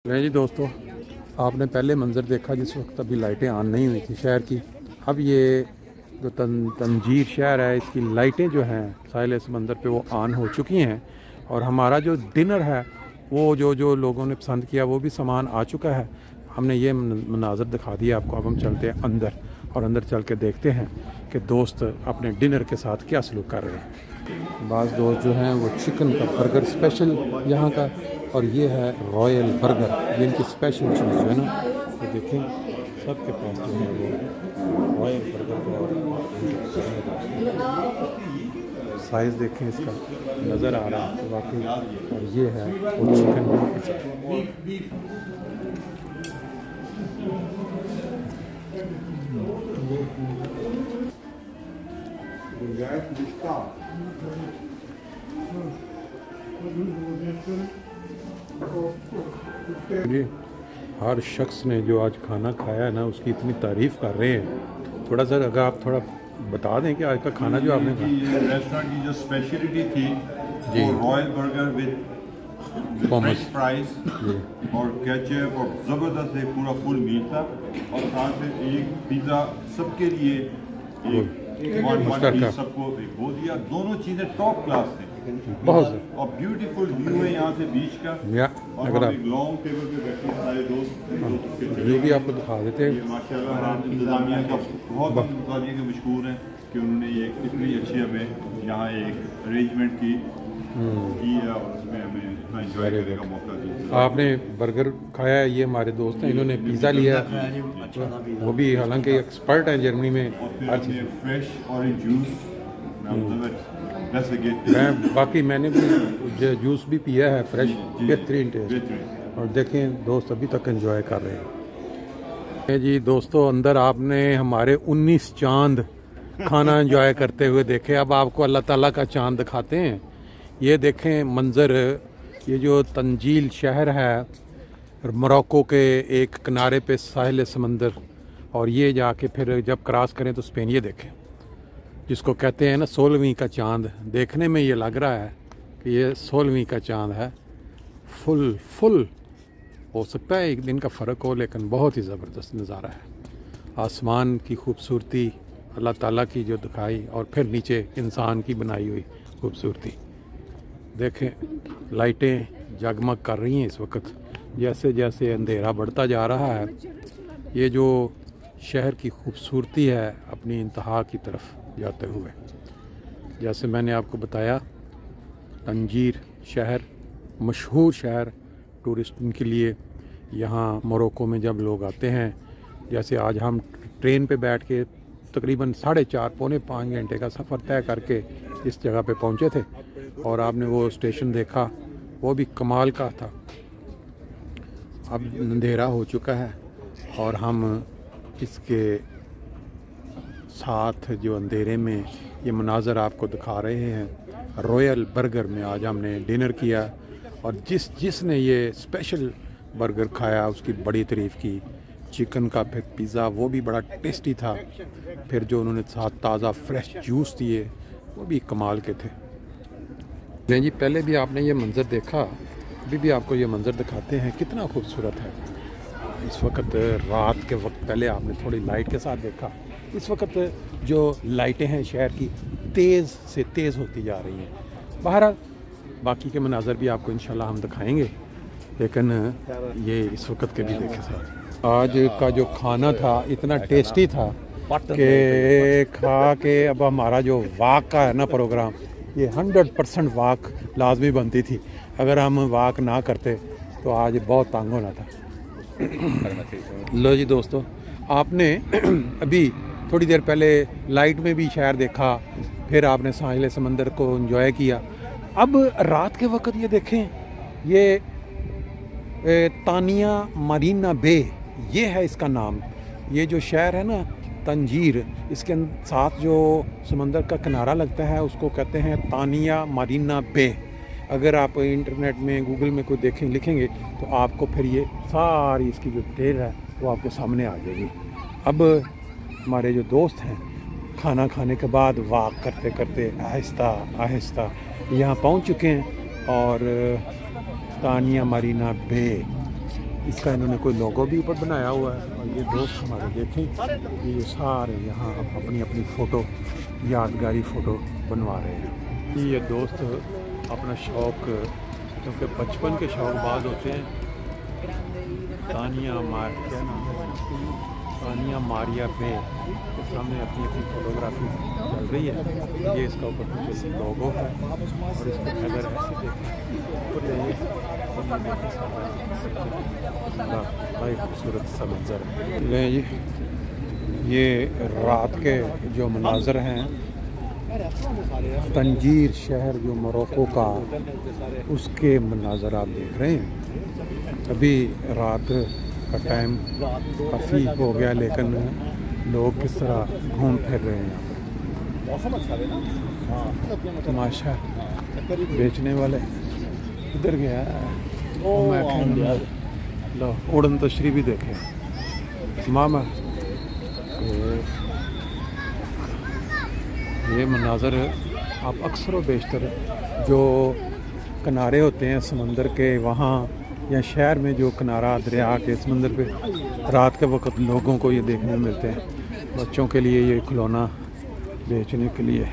नहीं जी दोस्तों, आपने पहले मंज़र देखा जिस वक्त अभी लाइटें ऑन नहीं हुई थी शहर की। अब ये जो तंजीर शहर है, इसकी लाइटें जो हैं साहिल समंदर पे वो ऑन हो चुकी हैं। और हमारा जो डिनर है वो जो लोगों ने पसंद किया वो भी सामान आ चुका है। हमने ये मनाज़र दिखा दिया आपको। अब हम चलते हैं अंदर और अंदर चल के देखते हैं कि दोस्त अपने डिनर के साथ क्या सलूक कर रहे हैं। बाज़ दोस्त जो हैं वो चिकन का बर्गर स्पेशल यहाँ का, और ये है रॉयल बर्गर, ये इनकी स्पेशल चीज़ है ना। तो देखें सबके पास जो है वो रॉयल बर्गर का साइज़ देखें, इसका नज़र आ रहा है वाकई। और ये है वो चिकन। जी, हर शख्स ने जो आज खाना खाया है ना उसकी इतनी तारीफ़ कर रहे हैं। थोड़ा सा अगर आप थोड़ा बता दें कि आज का खाना जो आपने खाया, रेस्टोरेंट की जो स्पेशलिटी थी जी, वो royal burger with French fries और केचप और ज़बरदस्त एक पूरा फुल मील था। और साथ में एक पिज़्ज़ा सबके लिए, एक वन पीस सबको एक वो दिया। दोनों चीज़ें टॉप क्लास थी बहुत। और ब्यूटीफुल व्यू है यहाँ से बीच का। और अगर हम एक लॉन्ग टेबल पे बैठे सारे दोस्त ये भी आपको दिखा देते हैं। माशाल्लाह इंतजामिया का बहुत मुतालिया के मशहूर हैं कि उन्होंने ये इतनी अच्छी हमें यहाँ एक अरेंजमेंट की है और उसमें हमें इतना एंजॉय करने का मौका दिया। आपने बर्गर खाया है, ये हमारे दोस्त हैं, इन्होंने पिज़्ज़ा लिया, वो भी हालांकि एक्सपर्ट हैं जर्मनी में हर चीज़। फ्रेश ऑरेंज जूस मैं बाकी मैंने भी जूस भी पिया है फ्रेश, बेहतरीन टेस्ट। और देखें दोस्त अभी तक एंजॉय कर रहे हैं। जी दोस्तों, अंदर आपने हमारे 19 चांद खाना एंजॉय करते हुए देखे। अब आपको अल्लाह ताला का चांद दिखाते हैं। ये देखें मंज़र, ये जो तंजील शहर है मोरक्को के एक किनारे पे साहिल समंदर, और ये जाके फिर जब क्रॉस करें तो स्पेन। ये देखें जिसको कहते हैं ना 16वीं का चांद, देखने में ये लग रहा है कि ये 16वीं का चांद है। फुल हो सकता है एक दिन का फ़र्क हो, लेकिन बहुत ही ज़बरदस्त नज़ारा है। आसमान की खूबसूरती अल्लाह ताला की जो दिखाई, और फिर नीचे इंसान की बनाई हुई खूबसूरती। देखें लाइटें जगमग कर रही हैं इस वक्त, जैसे जैसे अंधेरा बढ़ता जा रहा है। ये जो शहर की खूबसूरती है अपनी इंतहा की तरफ जाते हुए। जैसे मैंने आपको बताया, तंजीर शहर मशहूर शहर टूरिस्टों के लिए। यहाँ मोरक्को में जब लोग आते हैं, जैसे आज हम ट्रेन पे बैठ के तकरीबन 4.5 पौने 5 घंटे का सफ़र तय करके इस जगह पे पहुँचे थे, और आपने वो स्टेशन देखा, वो भी कमाल का था। अब अंधेरा हो चुका है और हम इसके साथ जो अंधेरे में ये मनाज़र आपको दिखा रहे हैं। रॉयल बर्गर में आज हमने डिनर किया, और जिसने ये स्पेशल बर्गर खाया उसकी बड़ी तारीफ़ की। चिकन का फिर पिज़्ज़ा वो भी बड़ा टेस्टी था। फिर जो उन्होंने साथ ताज़ा फ्रेश जूस दिए वो भी कमाल के थे। नहीं जी, पहले भी आपने ये मंज़र देखा, अभी भी आपको ये मंज़र दिखाते हैं कितना खूबसूरत है। इस वक्त रात के वक्त, पहले आपने थोड़ी लाइट के साथ देखा, इस वक्त जो लाइटें हैं शहर की तेज़ से तेज़ होती जा रही हैं। बहरहाल बाकी के मनाज़र भी आपको इंशाल्लाह हम दिखाएंगे, लेकिन ये इस वक्त के भी देखे साथ। आज का जो खाना था इतना टेस्टी था कि खा के अब हमारा जो वाक का है ना प्रोग्राम, ये 100% वाक लाजमी बनती थी। अगर हम वाक ना करते तो आज बहुत तंग होना था। लो जी दोस्तों, आपने अभी थोड़ी देर पहले लाइट में भी शहर देखा, फिर आपने साहिल समंदर को एंजॉय किया। अब रात के वक्त ये देखें, ये तानिया मरीना बे, ये है इसका नाम। ये जो शहर है ना तंजीर, इसके साथ जो समंदर का किनारा लगता है उसको कहते हैं तानिया मरीना बे। अगर आप इंटरनेट में गूगल में कोई लिखेंगे तो आपको फिर ये सारी इसकी जो डिटेल है वो आपके सामने आ जाएगी। अब हमारे जो दोस्त हैं खाना खाने के बाद वॉक करते करते आहिस्ता आहिस्ता यहाँ पहुँच चुके हैं, और तानिया मरीना बे इसका इन्होंने कोई लोगो भी ऊपर बनाया हुआ है। और ये दोस्त हमारे देखें, ये सारे यहाँ अपनी अपनी फ़ोटो, यादगारी फ़ोटो बनवा रहे हैं। ये दोस्त अपना शौक़, क्योंकि बचपन के शौक़ बाद होते हैं। तानिया मारिया पे के सामने अपनी अपनी फ़ोटोग्राफी चल रही है। ये इसका ऊपर पीछे लोगो है और इसको अगर ऐसे देखें तो भाई खूबसूरत सा मंजर है। ये रात के जो मनाजर हैं, तंजीर शहर जो मोरक्को का, उसके मनाजर आप देख रहे हैं। अभी रात का टाइम काफ़ी हो गया, लेकिन लोग किस तरह घूम फिर रहे हैं यहाँ पर। तमाशा बेचने वाले इधर गया, मैं लो उड़न तशरी भी देखे मामा। ये मनाजर आप अक्सर व बेशतर जो किनारे होते हैं समंदर के, वहाँ या शहर में जो किनारा दरिया के समंदर पे रात के वक्त लोगों को ये देखने मिलते हैं। बच्चों के लिए ये खिलौना बेचने के लिए